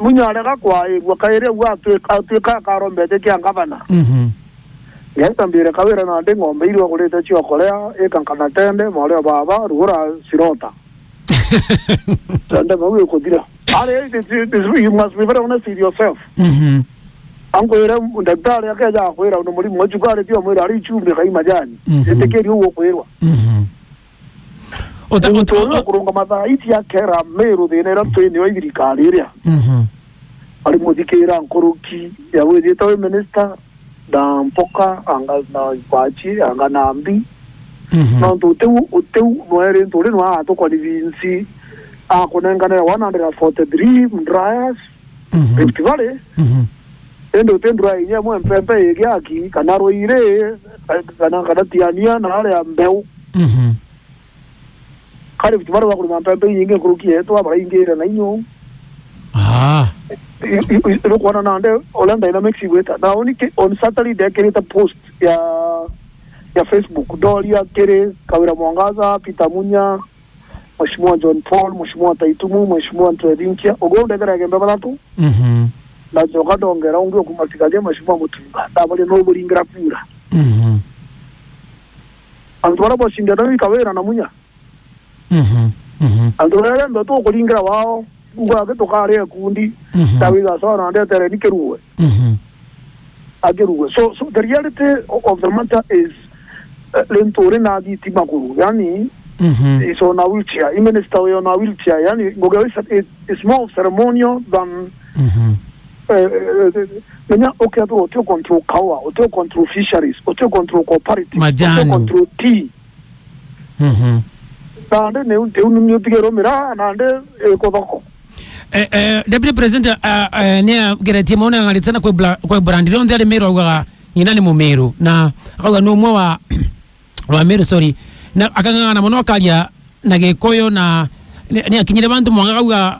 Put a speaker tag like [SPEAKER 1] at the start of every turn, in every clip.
[SPEAKER 1] munyarega kwa wakaire atwika karombete kia ngavana yatambire Kawira na ndi ng'ombe irio agurite cio korea ikankana tende mole baba rugura sirota tende mawe kuthira you must be very honest with yourself angoira daktari akaja akwira uno muri mwachukare tio mwira ari chumbe kai majani etekeri uwo kwirwa Oto kurunga mathaa iti ya kera Meru thinera twini wa thirikari iria ari muthikira nkuruki ya withitawe minister da mpoka anga na kwachi anga nambi no uteu noere nturi no ato kwa divinci akonengana 143 mdryers festival endo tendra inya mo mpempe yaki kanaro ire kana tiania na ale ambeu kare festival wa kuruma mpempe yinge kuruki eto abara ingera na inyo ilo kwa na ande Olanda ina Mexico eta na on Saturday they create a post ya Facebook dolia kere Kawira Mwangaza Peter Munya Mheshimiwa John Paul Mheshimiwa Taitumu Mheshimiwa Ntwedinkia ogonde gara gembe balatu na joka dongera ungi kumatikaje Mheshimiwa Mutunga dabale no buringira pura antwara boshinda na Kawira na Munya antwara ndo to kuringira wao ngwa ke tokare kundi Dawiga sona ande tere nikeruwe ageruwe so the reality of the matter is lentore na di timakuru yani is on a wheelchair minister on a wheelchair yani it's more ceremonial than menya okay to control kawa to control fisheries to control cooperative to control tea nande ne unni tigero mira nande ko bako
[SPEAKER 2] Deputy President ne gereti mona ngalitana kwa brand leo ndale Meru wa nyinani mu Meru na akaga no mwa wa Meru sorry na akanga na mono kalia na gekoyo na ni akinyire bantu mwanga kwa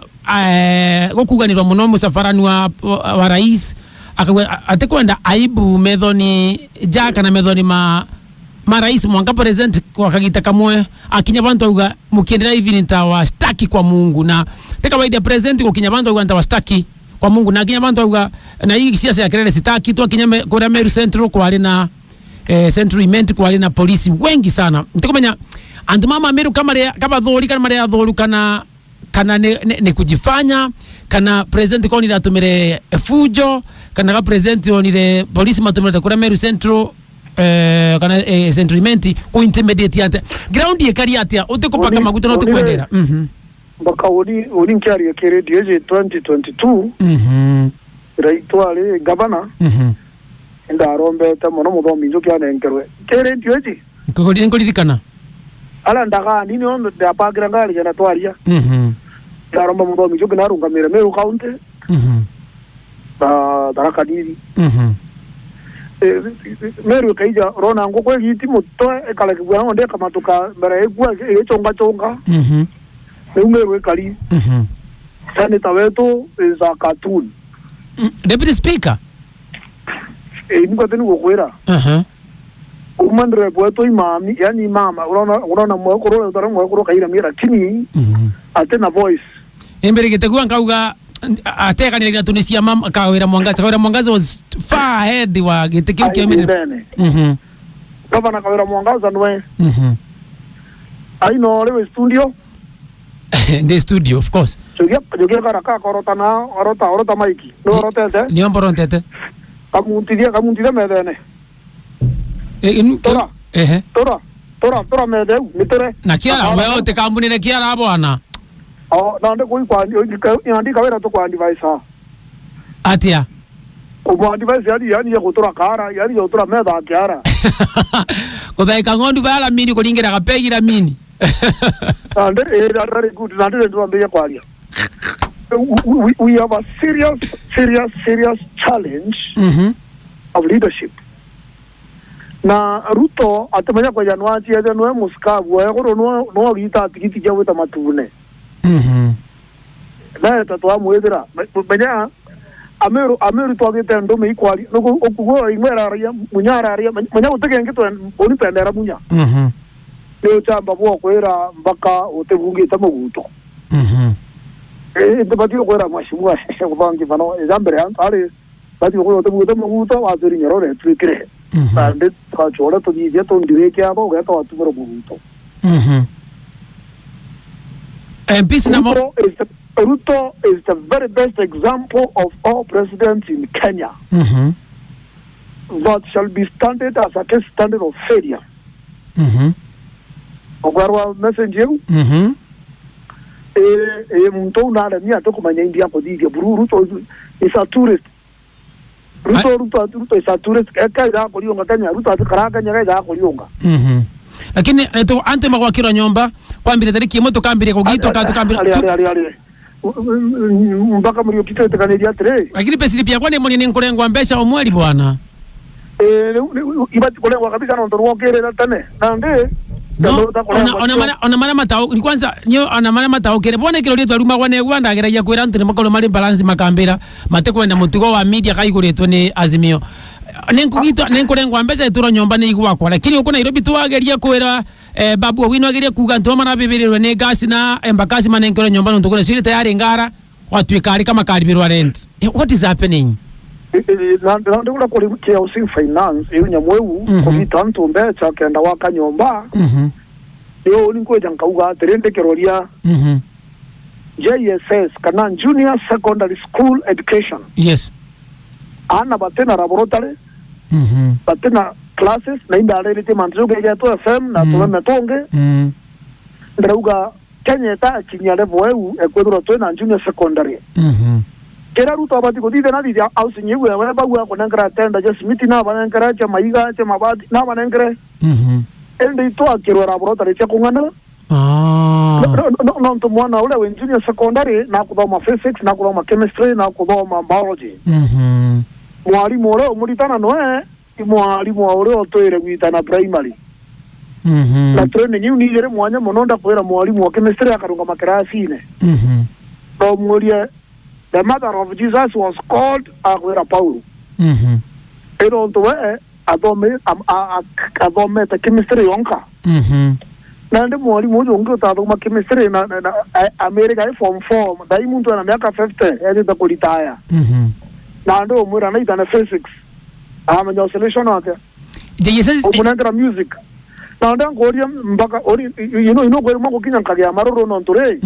[SPEAKER 2] gokuganirwa muno musafarani wa rais akaga atekwenda aibu methoni jaka na methoni ma rais mwanga president kwa kagita kamwe akinya bantu uga mukiendelea hivi nitawastaki kwa Mungu na teka baida president kwa kinya bantu uga nitawastaki kwa Mungu na kinya bantu uga na hii siasa ya kelele sitaki tu kinya kwa Meru Central kwa alina Central Imenti kwa alina polisi wengi sana ntikomenya and mama Meru kama dholi kama ya dholu kana ne kujifanya kana president kwa ni atumire fujo kana president ni polisi matumire kwa Meru Central kana sentiment ku intimidate ante ground ye kari atia utekopaka maguta no tekwendera
[SPEAKER 1] baka uri nkari ya kere DJ 2022 raitwale governor ndarombe ta mono mudhomi njo kya nenkerwe kere DJ
[SPEAKER 2] ko lirikana
[SPEAKER 1] ala ndaga nini on da pagira ngali ya natwaria ndaromba mudhomi njo kinarunga Meru county darakadiri Meru kaija rona ngoko yiti mutto ekala kibwa onde kamatuka mbere egwa echonga Meru ekali Senator wetu is a cartoon
[SPEAKER 2] Deputy Speaker
[SPEAKER 1] niko tena kukwera umandre wetu imami yani mama unaona mwekoro utara mwekoro kaira mira kini atena voice
[SPEAKER 2] embere getegwa ngauga ateka ni Tunisia mama Kawira Mwangaza was far ahead wa getekio kiamene Governor Kawira Mwangaza nwe I know lewe studio the studio of course
[SPEAKER 1] jogia karaka korota maiki no rotete
[SPEAKER 2] ni omborontete
[SPEAKER 1] kamuntidia medene tora mede mitere
[SPEAKER 2] na kiara wewe te kampuni ne kiara bwana
[SPEAKER 1] nande kwa yandi Kawira to kwa advisor
[SPEAKER 2] atia
[SPEAKER 1] kwa advisor yani ya kutora kara yani ya kutora meda kiara
[SPEAKER 2] kwa kangondu bala mini kulingira kapegira mini
[SPEAKER 1] nande very good nande ndo ambe kwa alia we have a serious challenge of leadership na Ruto atamanya kwa Januari ya nwe muskabu wa yako no gita tikiti jawe tamatune na tatwa muedera banya Ameru to agete ndo me ikwali no okugo ingwera ria munyara ria manya uteke ngito oni pendera munya leo chamba bo kwera mpaka utevungi tamuguto Bati kwera mashimwa kubangi bano ezambere antare bati ko to buto muto wazuri nyoro trikire ande ka chora to dije to ndire kya bo ga to tumro buto Ruto is the very best example of all presidents in Kenya that shall be standard as a case standard of failure. Ogwarwa messenger mtu na mia to kumanya India ko dige Ruto is a tourist. Ruto is a tourist eka ida ko lionga Kenya Ruto atakaraga nyaga ida ko lionga.
[SPEAKER 2] Lakini to ante magwakira nyomba kwambire tariki moto kambire ko gito ka tukambire mpaka muri ukite tekaneria tre. Lakini pesi pia kwani moni nkorengwa mbesha omweli bwana. Ibati kolengwa kabisa ndo ruokerera tane. Nande ona mara matao ni kwanza nyo ona mara matao kere bone kiro leto ruma wane gwanda ageragia kwera ntune makolo mali balance makambira mate kwenda mutigo wa media kaiguretwo ni Azimio nenkugito nenkorengwa mbeza ituro nyomba ni igwakwa lakini uko Nairobi tu ageria kwera babu wino ageria kuga ntoma na bibirirwe ne gas na embakasi manenkero nyomba ntugore siri tayari ngara watwikari kama karibirwa rent. What is happening?
[SPEAKER 1] Ndio kuna kwa housing finance iyo nyamwewu ko tanto mbecha kenda waka nyomba yo ninko jankauga terende keroria JSS kana junior secondary school education.
[SPEAKER 2] Yes.
[SPEAKER 1] Ana batena laboratory batena classes na inda relite manzo ya to FM na to metonge ndauga Kenya ta chinyale boeu ekwedro to na junior secondary. Kera Ruto abati ko dide na dide au sinyewe wa ba wa ko nangara tenda just miti na ba nangara cha maiga cha mabadi na ba nangara ende to akiro laboratory cha kungana no to mwana ule wa junior secondary na kudoma physics na kudoma chemistry na kudoma biology mwalimu ule umulitana noe mwalimu ule otoire gwitana primary na training ni jere mwanya mononda kwera mwalimu wa chemistry akarunga makrasine no mulie the mother of Jesus was called Kawira Paul. Ero ntoe adome ta chemistry yonka. Nande mwalimu ujo unge utadoma chemistry na America form 4 dai muntu ana miaka 50 yadi ta kulitaya. Nande umura na itana physics. Amanya solution wake.
[SPEAKER 2] JSS
[SPEAKER 1] umunanga music. Nande ngoria mpaka ino kweli mako kinyanka ya maroro no ntore.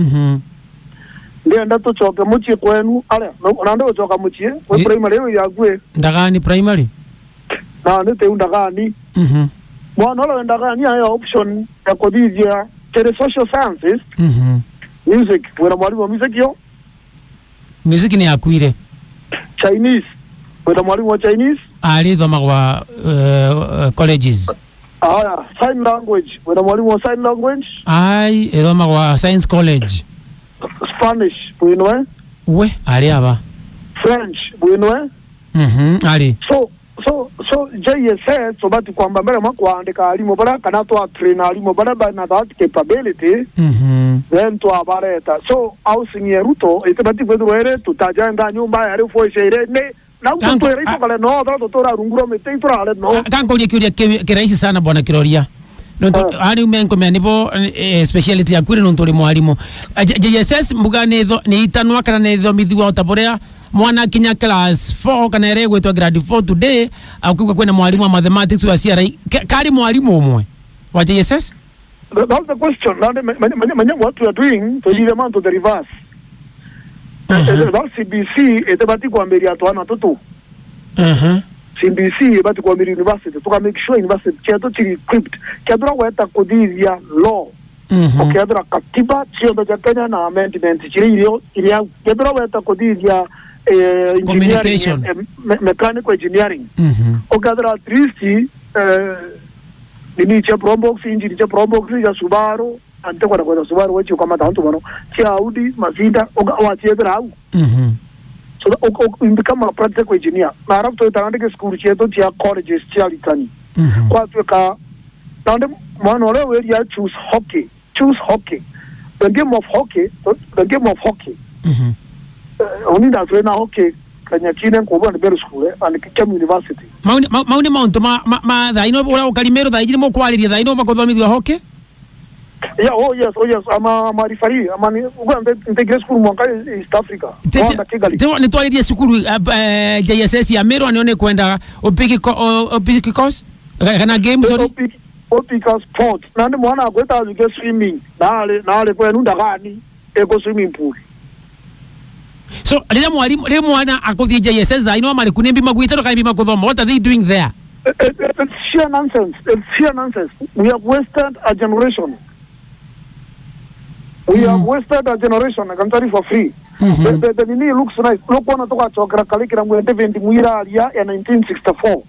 [SPEAKER 1] Ndenda to choka muchi kwenu ale nando choka muchi we primary ya gwe
[SPEAKER 2] ndagani primary
[SPEAKER 1] na ndete ndagani mwana lo ndagani ya option ya kodizia kere social sciences music wera mwalimu wa music
[SPEAKER 2] ni akwire
[SPEAKER 1] Chinese wera mwalimu wa Chinese
[SPEAKER 2] ali thoma kwa colleges
[SPEAKER 1] sign language wera mwalimu wa sign language
[SPEAKER 2] ai thoma kwa science college
[SPEAKER 1] Spanish buinwe
[SPEAKER 2] we ali aba
[SPEAKER 1] French buinwe
[SPEAKER 2] ali
[SPEAKER 1] so JSS so bati kwamba mbele mwakuandika alimo bara kana to train alimo bara by na that capability then to abareta so housing ya Ruto itebati kwedwere tutajanga nyumba ya refo shere ne na mtu ito kale no to tora runguro mete tora ale no
[SPEAKER 2] kanko kulia kirahisi sana bwana Kiroria nonto ali umenko menipo speciality ya kwire nonto mwalimu JSS mbugane ni itanwa kana ne thomithwa utaborea mwana kinya class 4 kana ere to grade 4 today akuka kwena mwalimu wa mathematics wa CRA kali mwalimu umwe wa JSS.
[SPEAKER 1] That's the question. Now what we are doing to give them to the reverse. That's CBC etebati kwa mbele atwana tutu CBC ebati kwa mbele university to make sure university cheto chiri equipped kadra weta kodizia law okadra katiba chio cha Kenya na amendment chiri ilio kadra weta kodizia
[SPEAKER 2] communication
[SPEAKER 1] mechanical engineering okadra at least nini cha probox engine cha probox ya Subaru ante kwa Subaru wechi kama tanto bano cha Audi Mazda wa chedra au so become a practical engineer na rafu to school cheto cha colleges cha litani kwa tuka nande mwana wale we ya choose hockey the game of hockey only that we na hockey kanya chine ko bwana Meru school and Kenya University
[SPEAKER 2] mauni mount ma da ino ora kalimero da ino kwaliri da ino makothomithwa hockey
[SPEAKER 1] Yeah, oh yes. I'm a referee. I'm an integrate school mwanga East Africa.
[SPEAKER 2] Ni twalidia sukuru JSS ya Meru anione kwenda opiki course. Kana game sorry.
[SPEAKER 1] Opika sport. Nani mwana akweta azike swimming. Nale kwa nunda gani eko swimming pool.
[SPEAKER 2] So le mwana akothi JSS ino amali kunembi magwitero kai bima kodhoma. What are they doing there?
[SPEAKER 1] It's sheer nonsense. We have wasted a generation. We have wasted a generation. I can tell you for free. The Nini looks nice. Look, one of the curriculum we invented in 1964.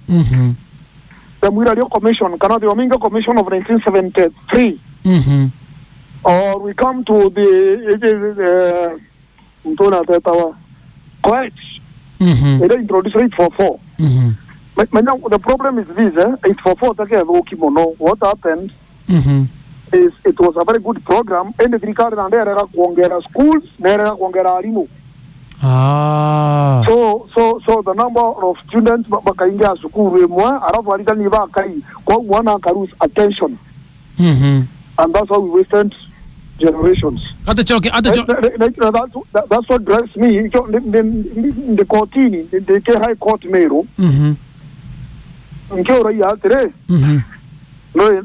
[SPEAKER 1] The Muiralia Commission, Canada Ominga Commission of 1973. Or we come to the Coach. They introduced it for 4. But now the problem is this, it's for 4 what happened is it was a very good program and the regard and there are schools, there are alimu. So the number of students bakaingia sukuru mwa alafu alidani bakai kwa mwana karus attention. And that's how we wasted generations. That's what drives me in the court in the high court Meru. Nkeo rai atere. No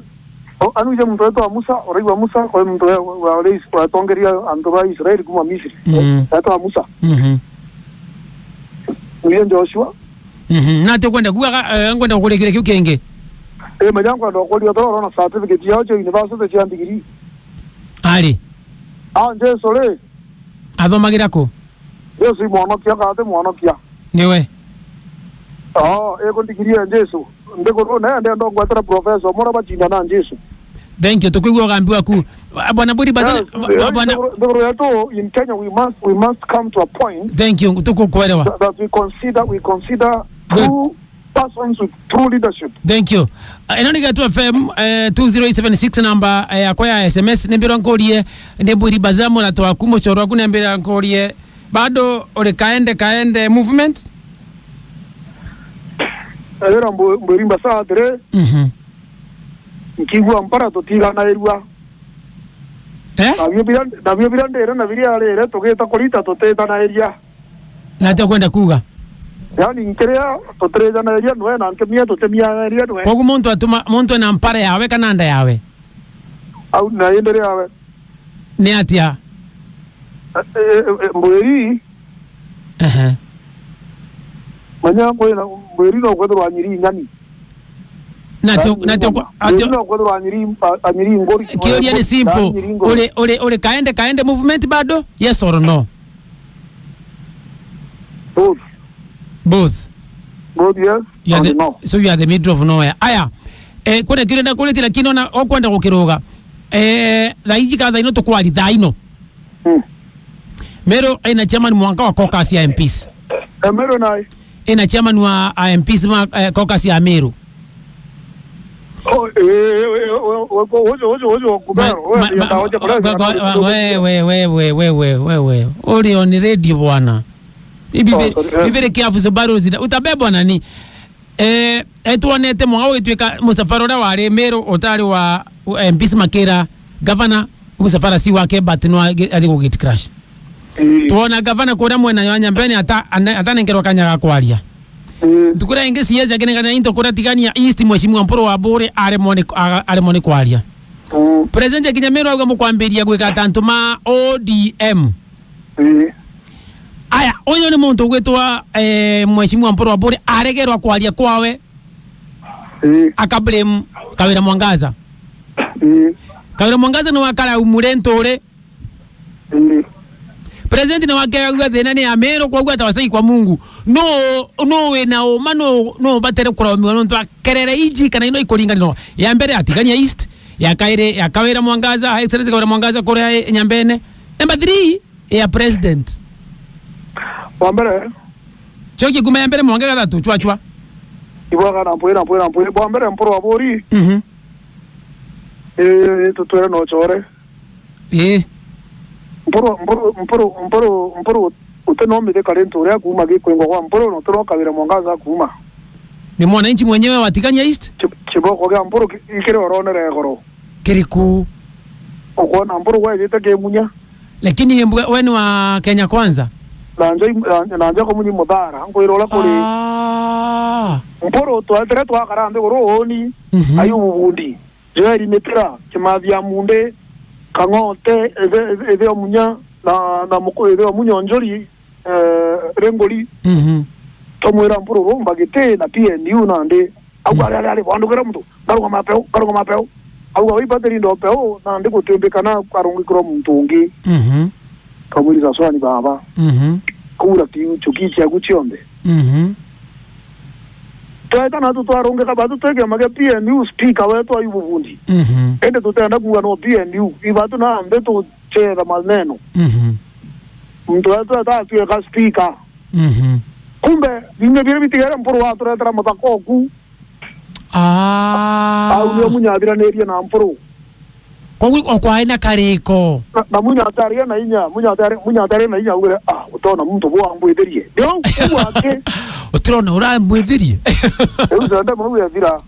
[SPEAKER 1] anu je mtu wetu wa Musa, ori wa Musa kwa mtu wa Reis kwa tongeria andoba Israeli kuma Misri. Tato wa Musa. Uye Joshua.
[SPEAKER 2] Na te kwenda kwenda kulegele kiukenge.
[SPEAKER 1] Majangu ndo kweli otoro na certificate yao cha university cha degree.
[SPEAKER 2] Ali.
[SPEAKER 1] Nje sole.
[SPEAKER 2] Athomagirako.
[SPEAKER 1] Yesu mwonokia kate mwonokia.
[SPEAKER 2] Niwe.
[SPEAKER 1] Eko degree njesu. Ndeko na ndo ngwatara professor mora bachinda na njesu.
[SPEAKER 2] Thank you. Tukwigwa gambiwa ku. Bwana Budi bazana bwana
[SPEAKER 1] in Kenya we must come to a point.
[SPEAKER 2] Thank you. Tukukwelewa.
[SPEAKER 1] That we consider two persons with true leadership.
[SPEAKER 2] Thank you. Enani gatu FM 20876 number akoya SMS nembero nkolie nemburi bazamo na toa kumo choro kunembera nkolie bado ole kaende movement.
[SPEAKER 1] Era mburimba saa tere. Nkigwa mpara totiga na erua. Na birande era na biria ale togeta kolita toteta na eria.
[SPEAKER 2] Na te kwenda kuga.
[SPEAKER 1] Yani nkerea totreza na eria no na nkemia totemia na eria no.
[SPEAKER 2] Kwa muntu atuma muntu na mpara yawe kananda yawe.
[SPEAKER 1] Au na endere yawe.
[SPEAKER 2] Ni atia.
[SPEAKER 1] Mbweri. Manya kwena mbweri no kwedro anyiri ngani.
[SPEAKER 2] Nato
[SPEAKER 1] kwedro anyiri ngori.
[SPEAKER 2] Kioria ni simple. Ole kaende movement bado? Yes or no? Both,
[SPEAKER 1] yes.
[SPEAKER 2] No. So you are the middle of nowhere. Aya. Kone kirenda kuleti lakini ona okwenda kukiruga. Thaiji ka thaino to kwali thaino. Meru ina chairman mwanga wa caucus ya MPs.
[SPEAKER 1] Meru nai.
[SPEAKER 2] Ina chairman wa MPs caucus ya Meru. Wewe. Ori on radio bwana. Vivere kiafu zobaro zida utabebwa nani tuonete mwa wetweka musafara ora wale Meru otari wa MPs Makera governor musafara si wake but no aliko gate crash tuona governor kora mwena yanya mbene ata nengerwa kanya kwalia tukura ingesi yeza kenengana into kora tigania east mheshimiwa Mporo wa Bore alemone kwalia president Kinyameru agwa mukwambiria gwika tantuma ODM aya oyo ni muntu gwetwa mheshimiwa Mporo wa Bore aregerwa kwalia kwawe akablem Kawira Mwangaza Kawira Mwangaza no wakala umurentore president na wakaya thena ni Amero kwa gwata wasai kwa Mungu no we na o mano no batere kura miono ntwa kerere iji kana ino ikoringa no ya mbere atigania east ya Kawira Mwangaza high excellence Kawira Mwangaza kore nyambene number 3 ya president
[SPEAKER 1] Bwambere.
[SPEAKER 2] Choki kuma mbere mwanga gatatu chwachwa.
[SPEAKER 1] Ibwaga na mpwera bwambere Mporo wa Bori. Tutwera no chore. Mporo utenome de kalento ya kuma gikwengwa kwa Mporo no toro Kawira Mwangaza kuma.
[SPEAKER 2] Ni mwananchi mwenyewe wa Tigania East?
[SPEAKER 1] Chiboko ga Mporo ikere oronere goro.
[SPEAKER 2] Kiriku.
[SPEAKER 1] Okona mporo kwa yete ke munya.
[SPEAKER 2] Lakini wewe ni wa Kenya Kwanza.
[SPEAKER 1] Nanja ko munyi mudara ngo irola kuri. Mporo to atere to akarambe gorohoni ayu bubundi. Jeri metra kimavya munde kangote eve munya na muko eve munyonjori rengoli. Tomwera mporo romba gete na PNU nande agwale bandukira mtu garuka mapeo au waipateri ndo peo na ndiko tembekana karungikiro mtungi kamuri swani baba kura kiu chukichi aguchiombe twaita na tu twaronge kabatu tege mage PNU speaker wetu ayubuvundi ende tutaenda kuwa no PNU ibatu na ambe tu chera maneno mtu wetu atatuye ka speaker kumbe bimbe bire bitigera mporo watu retara mutakoku au ndio munyabira neria na mporo
[SPEAKER 2] kwa aina kariko
[SPEAKER 1] na munyataria na inya munyataria na inya ugere utona muntu bwa mbwetherie ndio wake
[SPEAKER 2] utrona ura mbwetherie
[SPEAKER 1] uzanda mu yavira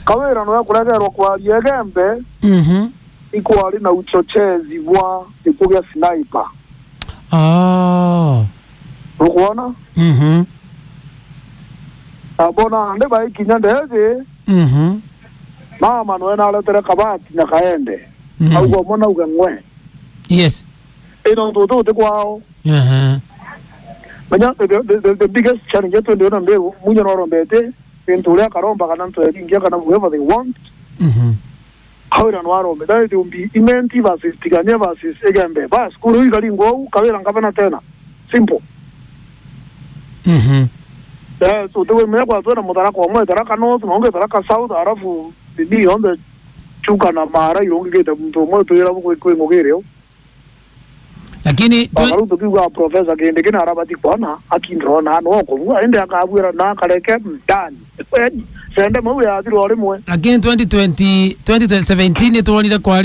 [SPEAKER 1] Kawira no yakulegerwa kwa yegembe ikwali na uchochezi bwa ikugia sniper ukuona abona ande bai kinyandeze mama no ena letere kabati na kaende au go mona ugengwe
[SPEAKER 2] yes
[SPEAKER 1] eno toto te kwao manya the biggest challenge to ndio nambe munyo no rombete entule karomba kana nto ingia kana whoever they want Kawira no arombe dai umbi imenti versus tigania versus egembe bas kuru igali ngo Kawira ngabana tena simple so tewe mekwa tuena mutaraka omwe taraka north nonge taraka south arafu bibi onde chuka na mara yonge geta mtu omwe tuera ko ngogere
[SPEAKER 2] lakini
[SPEAKER 1] bagaru tukiwa professor gende kina arabati kwana akindrona no ko ende akabwira na kaleke mtani sende mu ya thiro rimwe
[SPEAKER 2] lakini 2017 tuonile kwa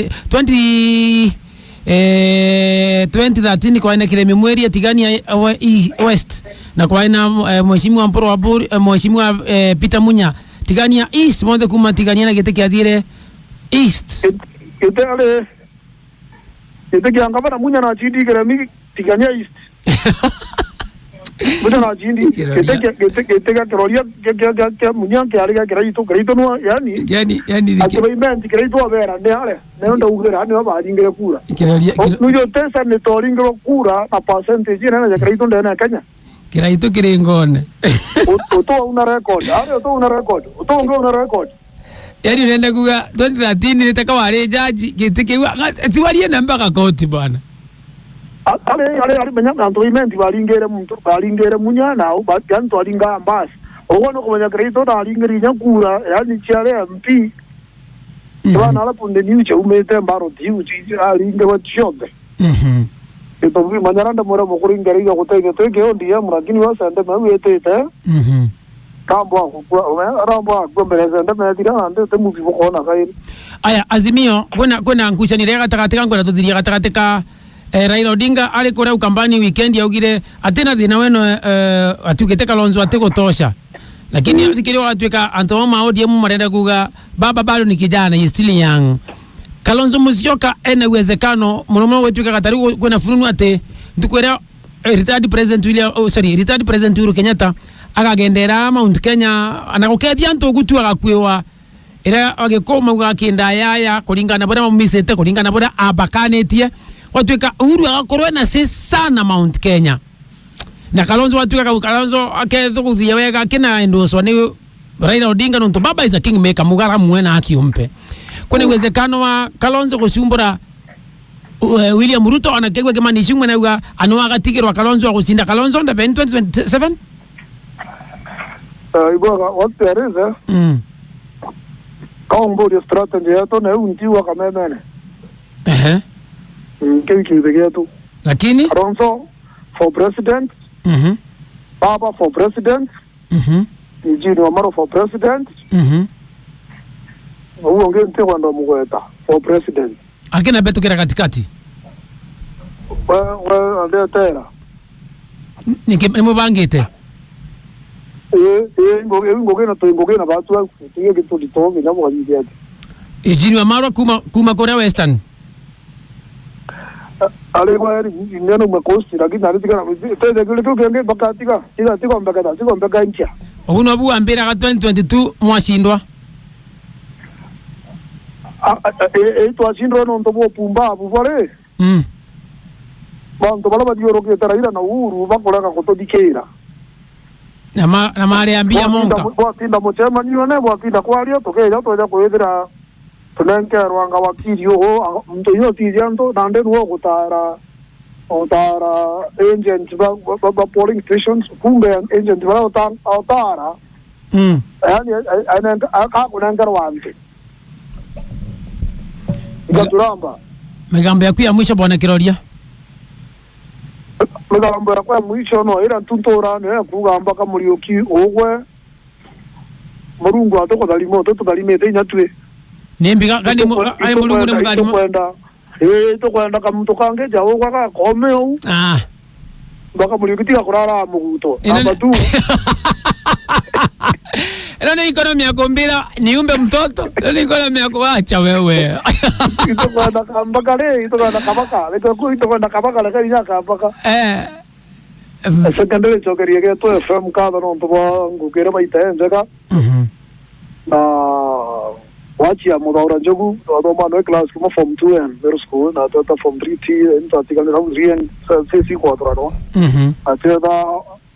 [SPEAKER 2] 2013 kwa ina kile memori tigania west na kwa ina mheshimiwa mporo wa mheshimiwa Peter Munya tigania east monde kuma tigania na gete kiathire east
[SPEAKER 1] itale kianga bana Munya na chindi kile mi tigania east Munya na chindi gete kiroria ke Munya ke ari ke raito no yani akibaimendi kirito vera ne ale nenda ugera ne baringire kura nuyo tesa ne toringiro kura na percentage na kirito ndena Kenya
[SPEAKER 2] kirito kiringone
[SPEAKER 1] uto una record una record
[SPEAKER 2] yani nenda kuga 2013 nitaka wale jaji kitikiwa tiwalie namba ka koti bwana ale menya kantoimenti balingere Munya na bakanto alinga ambas ogono kumenya kirito na alingiri nyakura yani chiale MP bana ala punde niuche umete mbaro diuchi alinge wachobe ito vi manyaranda mora mokuringari ya kutege tege ondia murakini wasande mawetete kambo mbeleza ndame dira ande te muvi bokona kairi aya azimio kuna ngusha ni rega takateka ngona tudhiria takateka Raila Odinga alikora ukambani weekend yaugire atena thina weno atugete Kalonzo ateko tosha lakini dikiri watweka antoma ODM marenda kuga baba bado ni kijana is still young Kalonzo Musyoka ena uwezekano munomo wetu katari kuna fununu ate ndukwera retired president Uhuru Kenyatta akagendera Mount Kenya anakokethia ntogutu akakwewa era agekoma ugakinda yaya kulingana bora mumisete kulingana bora abakanetie watweka Uhuru akakorwa na sana Mount Kenya na Kalonzo watweka Kalonzo akethuguzia wega kina endoswa ni Raila Odinga nonto baba is a kingmaker mugara mwena akiumpe kuna uwezekano wa Kalonzo kusumbura William Ruto anakegwa kama nishimwe na uga anoaga tikiro wa Kalonzo kusinda Kalonzo nda 2027
[SPEAKER 1] iboga what there is kaombo de strategy yato na untiwa kamemene kiki begeto
[SPEAKER 2] lakini
[SPEAKER 1] Kalonzo for president baba for president Eugene Wamalwa for president uonge ntewa ndo mugweta for president
[SPEAKER 2] akina beto kira katikati
[SPEAKER 1] ande tera
[SPEAKER 2] nimubangite
[SPEAKER 1] ngoge na batu tiye kitu litoge na mwangi yake
[SPEAKER 2] Eugene Wamalwa kuma Korea Western
[SPEAKER 1] Alikuwa neno makosi lakini nalitika tete kile tu kenge bakatika tika mbaka ntia.
[SPEAKER 2] Uno bu ambira ka 2022 mwashindwa.
[SPEAKER 1] Twashindwa no ndobo pumbavu vale. Bantu bala badioro ke taraira na uhuru bakolaka kutodikera.
[SPEAKER 2] Na mare ambia monka.
[SPEAKER 1] Bwatinda mochema nione bwatinda kwario tokeja toja kwethira tunenge rwanga wakiri ho mtu yo tijanto nande ruo gutara agents ba polling stations kumbe agents ba otara yani ananga akakunanga rwante ngaturamba
[SPEAKER 2] megambo yaku ya mwisho bwana Kiroria
[SPEAKER 1] megambo yakwa mwisho no era tuntora ne kugamba kamurioki ogwe murungu atoko dalimo tudalimete nyatwe
[SPEAKER 2] nimbiga gani ai mulungu ne mudalimo
[SPEAKER 1] to kwenda kamuntu kange jawo kwa komeo baka mulikutika kurara muguto abatu
[SPEAKER 2] Ina economy ya kombira niumbe mtoto ina economy ya kuacha wewe
[SPEAKER 1] ito kwenda kambakale ito kwenda kabaka ito kwenda kabaka la kali nyaka baka secondary chokeria ke to FM ka no to ngukera baita njaka na wachi ya mudaura jogu do ma no class kuma form 2 and Meru school na to form 3 and to tikal na rien C 4 no ateda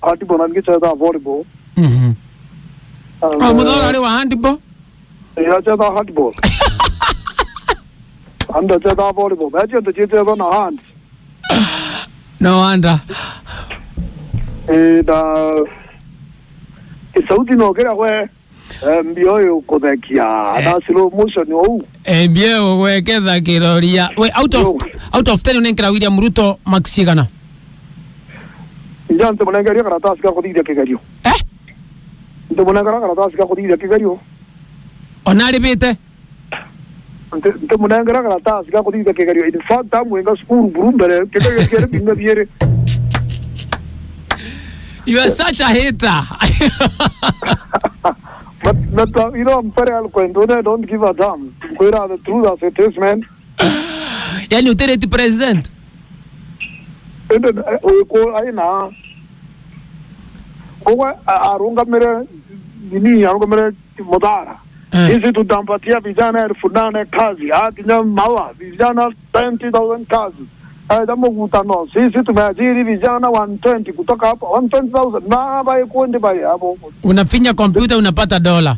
[SPEAKER 1] ati bonan ke chada volleyball
[SPEAKER 2] mudaura ari wa handball
[SPEAKER 1] ya chada handball anda chada volleyball match to chada na hands
[SPEAKER 2] no wonder
[SPEAKER 1] da sauti no kera we mbio yo kodekia na slow motion o
[SPEAKER 2] mbio we ketha Kiroria we out of 10 unenkera William Ruto maxigana
[SPEAKER 1] njante monengeria karatasi ka kodidia kegario ndo monengera karatasi ka kodidia kegario
[SPEAKER 2] onari bite
[SPEAKER 1] ndo monengera karatasi ka kodidia kegario in fact amwenga school burumbere kegario kere binga biere.
[SPEAKER 2] You are such a hater.
[SPEAKER 1] But you know, I'm very eloquent. Don't give a damn. Kawira, the truth as it is, man.
[SPEAKER 2] Yani utere ti president.
[SPEAKER 1] Aina. Kowa arunga mere modara. Hizi tutampatia vijana 10,000 kazi. Hatinya mawa vijana 20,000 kazi. Damo gutano sisi tumeajiri vijana 120 kutoka hapo 120,000 na bai kuende bai hapo
[SPEAKER 2] unafinya kompyuta unapata dola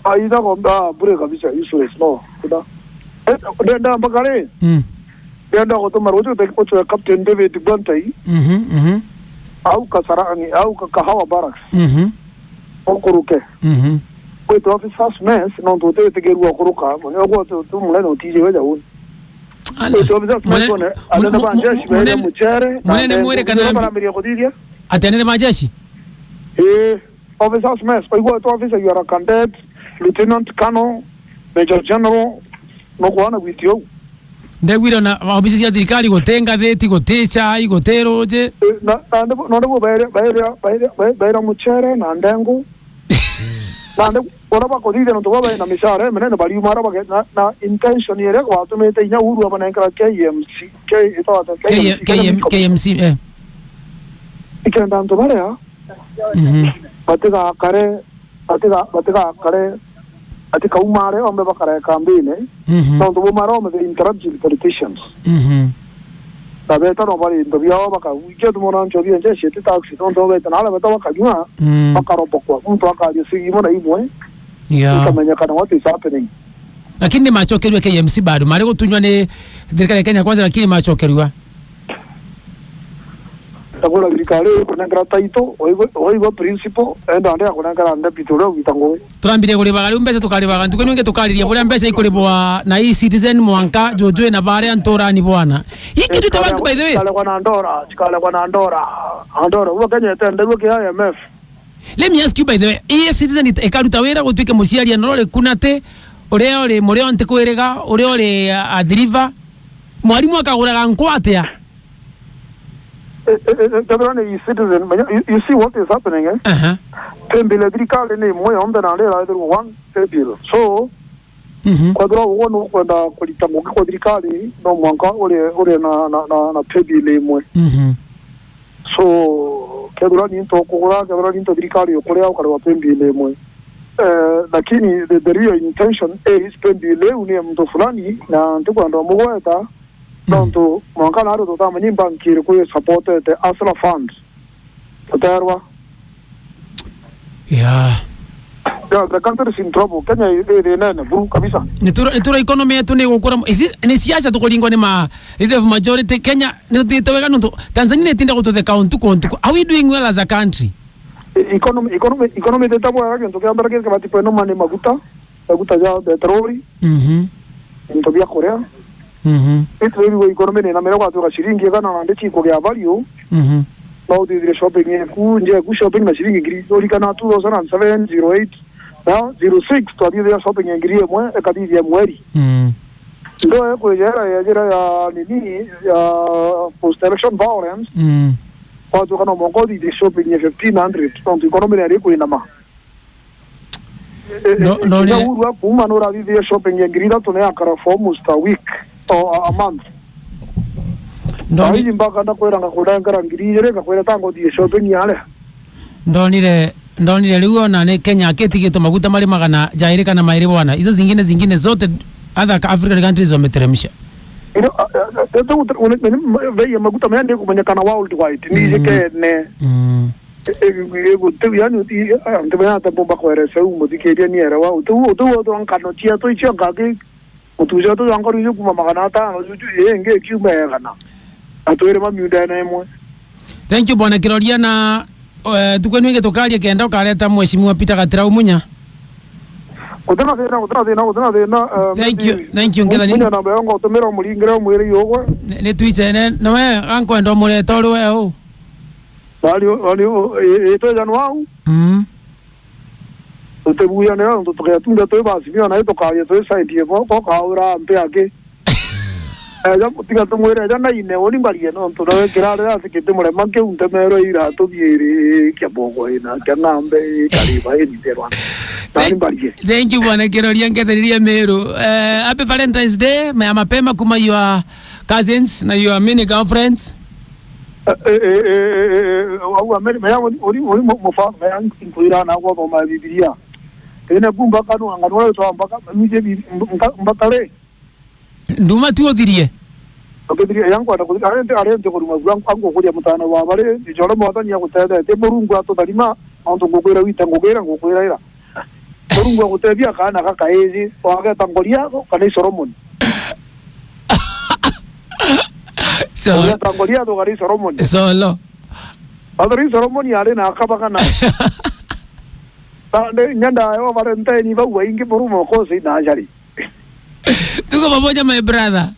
[SPEAKER 1] aidha kwamba bure kabisa useless no kuda ndio mbakale ndio kutuma rojo tekikocho captain David Bantai au kasarani au kahawa barracks okuruke kwa to office first mess no to tegerua kuruka ngo go to muleno tije weja un
[SPEAKER 2] Mwenene mwere kanambi Atenene majeshi
[SPEAKER 1] officers mess kwa hiyo officer you are a cadet lieutenant colonel major general no kuana kwitio
[SPEAKER 2] ndegwira na ofisi ya thirikari gotenga theti gotecha igotero je
[SPEAKER 1] no ndo baira muchere na ndengu na ora bakodide no toba na mishare menene bali mara na intention yere kwa tumete inya uru abana nkra KMC
[SPEAKER 2] KMC
[SPEAKER 1] ikenda ndo bare ya batega kare atika umare ombe bakare kambine no ndo mara ombe interrupt politicians tabeta no bali ndo biao baka wike ndo mona ncho bien je shete taxi ndo beta nala beta bakajua bakaropo kwa mtu akaje sigimo na imwe kama kana what is happening
[SPEAKER 2] lakini machokerwa KMC bado mari gutunywa ni thirikari ya Kenya kwanza lakini machokerwa
[SPEAKER 1] tagola thirikari kuna grataito oigo principle enda ande kuna ngara pitoro bitango
[SPEAKER 2] turambire kuri bagari umbese tukaribaga ndiko nge tukariria buri ambese ikuribwa na hii citizen mwanka jojo na bare antorani bwana hiki tu tabank by the way
[SPEAKER 1] kale kwa andora uwa Kenya tende uwa IMF.
[SPEAKER 2] Let me ask you by the way hii citizen ikaruta wera gutwike muciaria norore kunate ore mureo ntikwirega ore adriva mwarimu akaguraga nkwatia
[SPEAKER 1] citizen you see what is happening tembile dirikale ni moyo ombe na lera either one table so kwa dro wono kwenda kulitanguka kwa thirikari no mwanka ore na pebile imwe so kedura ni to kugura kedura ni to thirikari okurea ukarwa pebile imwe lakini the real intention is pebile uni mtu fulani na ntikwenda mugweta tonto mwanka naro to tama nyimba nkiri ku support the asla fund tatarwa the country is in trouble. Kenya ina buru kabisa.
[SPEAKER 2] Nitura economy yetu ni gukura ni siasa tukulingwa ni ma leader of majority Kenya ni taweka nto Tanzania itinda kutoze count are we doing well as a country? Economy de tabo yake nto kiambara kile kama tipo no mane maguta ya petroli nto bia Korea itu hiyo economy ni na mero kwa toka shilingi kana na ndichi kwa ya value now the shopping nje ku shopping na shilingi ngiri ori kana 2708 now 06 twathire shopping ngiri emwe ekadithia mweri ndo ko ya nini ya post election violence kwa toka no mongo di shopping ya 1500 tonto economy ya riko ina ma no ni urwa kuma no radithia shopping ngiri da tone akara for almost a week or a month ndoni mpaka ndakwera ngakudangara ngirire ngakwera tango di shopping yale ndonire liwo na ne Kenya ketigito maguta mali magana jairika na mairi bwana hizo zingine zote other African countries wameteremsha bei maguta mende kumenyekana worldwide ni kene yani ndibana tambo kwaeresa umudikeria ni era wa utu ankano tia to ichi ngaki utuja to angori yuko magana ta yenge kiumegana atuere mamiunda na emwe. Thank you bwana Kiroria na tukwenu tukalia kenda ukaleta mheshimiwa Peter Gatira umunya. Utana thina. Thank you ngela ni. Munya namba yangu utumira mulingira mwiri yogwe. Ni tuice ne no anko ndo mureto ri we o. Bali eto janwau. Utebuya ne ndo tukatunda to basi na eto kalia to side yepo ko Kawira mpe ake. Ya tiga to mwere ya na ine oni mbarie no to na kirare asikite mure manke unte mero ira to biere kya bogo ina kya nambe kariba eni terwa nani mbarie. Thank you bwana Kiroria ngetheriria Meru. Happy Valentine's Day mapema kuma your cousins na your many girlfriends. Au ameni ori mofa inkuira na kwa ma Biblia ene bumba kanu angano to ambaka mije mbakale nduma tuothirie okethirie yangu atakuthika arente kuruma gwangu kuria mutana wa bare ijoro mwathania gutethete te murungu atutharima onto ngukwira wita ngukwira ira murungu agutethia kana kakaezi wageta ngoria kana Solomon so tangoria to gari Solomon solo adari Solomon yale na akabaka na tande nyanda yo Valentine ba wingi murumo ko si na jari tuko pamoja my brother.